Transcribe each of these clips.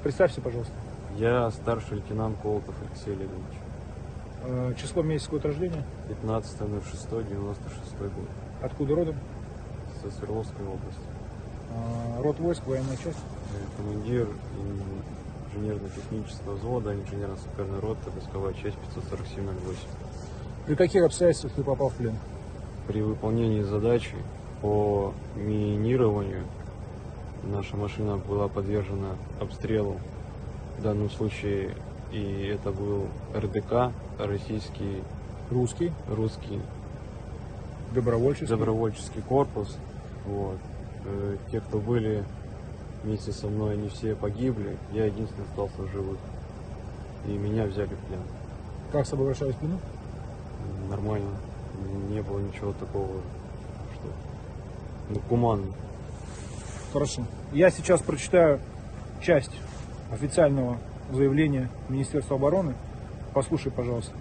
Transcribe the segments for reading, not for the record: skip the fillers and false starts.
Представься, пожалуйста. Я старший лейтенант Колотов Алексей Олегович. Число, месяц, год рождения? 15.06.96 год. Откуда родом? Со Свердловской области. Род войск, военная часть? Командир инженерно-технического взвода, инженерно-саперной роты, войсковая часть 547-08. При каких обстоятельствах ты попал в плен? При выполнении задачи по минированию наша машина была подвержена обстрелу. В данном случае и это был РДК, российский, Русский, добровольческий корпус. Вот. Те, кто были вместе со мной, они все погибли. Я единственный остался в живых. И меня взяли в плен. Как с собой обращались в плену? Нормально. Не было ничего такого, что гуманно. Хорошо. Я сейчас прочитаю часть официального заявления Министерства обороны. Послушай, пожалуйста.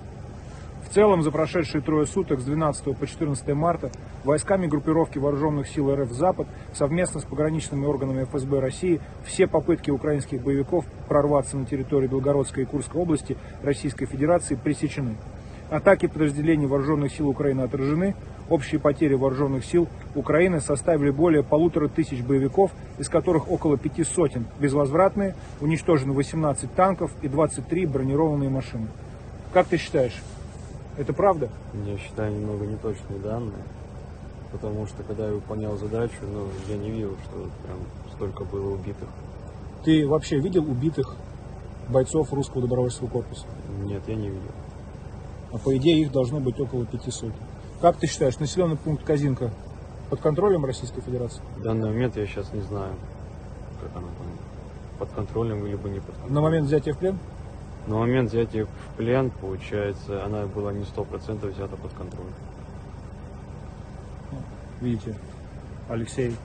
В целом, за прошедшие трое суток с 12 по 14 марта войсками группировки вооруженных сил РФ «Запад» совместно с пограничными органами ФСБ России все попытки украинских боевиков прорваться на территорию Белгородской и Курской области Российской Федерации пресечены. Атаки подразделений вооруженных сил Украины отражены. Общие потери вооруженных сил Украины составили более 1500 боевиков, из которых около 500 безвозвратные, уничтожено 18 танков и 23 бронированные машины. Как ты считаешь, это правда? Я считаю немного неточные данные, потому что когда я выполнял задачу, я не видел, что прям столько было убитых. Ты вообще видел убитых бойцов русского добровольческого корпуса? Нет, я не видел. А по идее их должно быть около 500. Как ты считаешь, населенный пункт Козинка под контролем Российской Федерации? В данный момент я сейчас не знаю, как она там, под контролем либо не под контролем. На момент взятия в плен? На момент взятия в плен, получается, она была не 100% взята под контроль. Видите, Алексей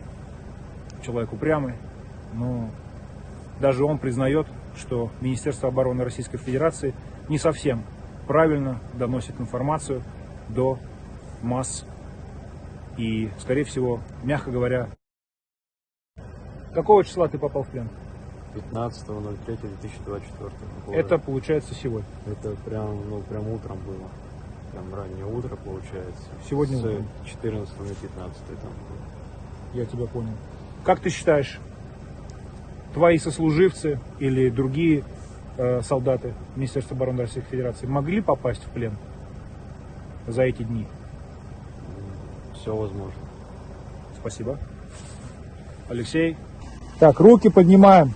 человек упрямый, но даже он признает, что Министерство обороны Российской Федерации не совсем правильно доносит информацию до масс и, скорее всего, мягко говоря, какого числа ты попал в плен? 15.03.2024 года. Это получается сегодня. Это прям утром было. Прям раннее утро получается. Сегодня с утром. 14 на 15 там было. Я тебя понял. Как ты считаешь, твои сослуживцы или другие солдаты Министерства обороны Российской Федерации могли попасть в плен за эти дни? Все возможно. Спасибо. Алексей. Так, руки поднимаем.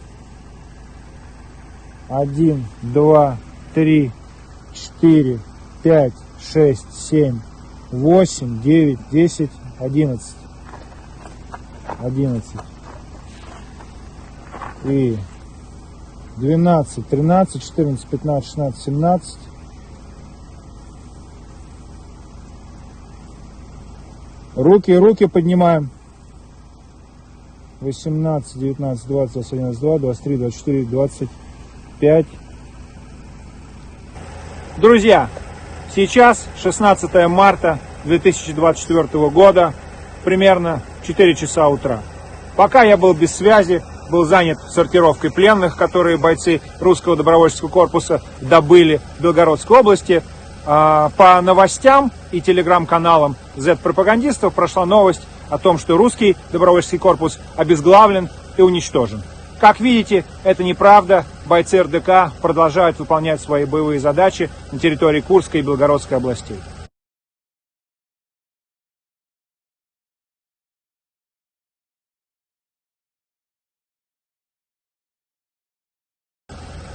1, 2, 3, 4, 5, 6, 7, 8, 9, 10, 11. 11. И 12, 13, 14, 15, 16, 17. Руки поднимаем. 18, 19, 20, 21, 22, 23, 24, 25. Друзья, сейчас 16 марта 2024 года, примерно 4 часа утра. Пока я был без связи, был занят сортировкой пленных, которые бойцы русского добровольческого корпуса добыли в Белгородской области. По новостям и телеграм-каналам Z-пропагандистов прошла новость о том, что русский добровольческий корпус обезглавлен и уничтожен. Как видите, это неправда. Бойцы РДК продолжают выполнять свои боевые задачи на территории Курской и Белгородской областей.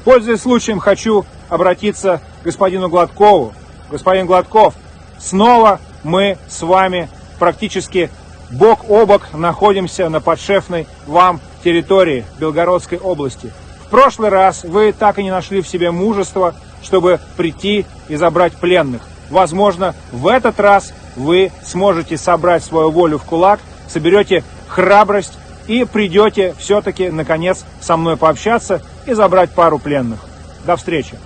Пользуясь случаем, хочу обратиться к господину Гладкову. Господин Гладков, снова мы с вами практически бок о бок находимся на подшефной вам территории Белгородской области. В прошлый раз вы так и не нашли в себе мужества, чтобы прийти и забрать пленных. Возможно, в этот раз вы сможете собрать свою волю в кулак, соберете храбрость и придете все-таки, наконец, со мной пообщаться и забрать пару пленных. До встречи!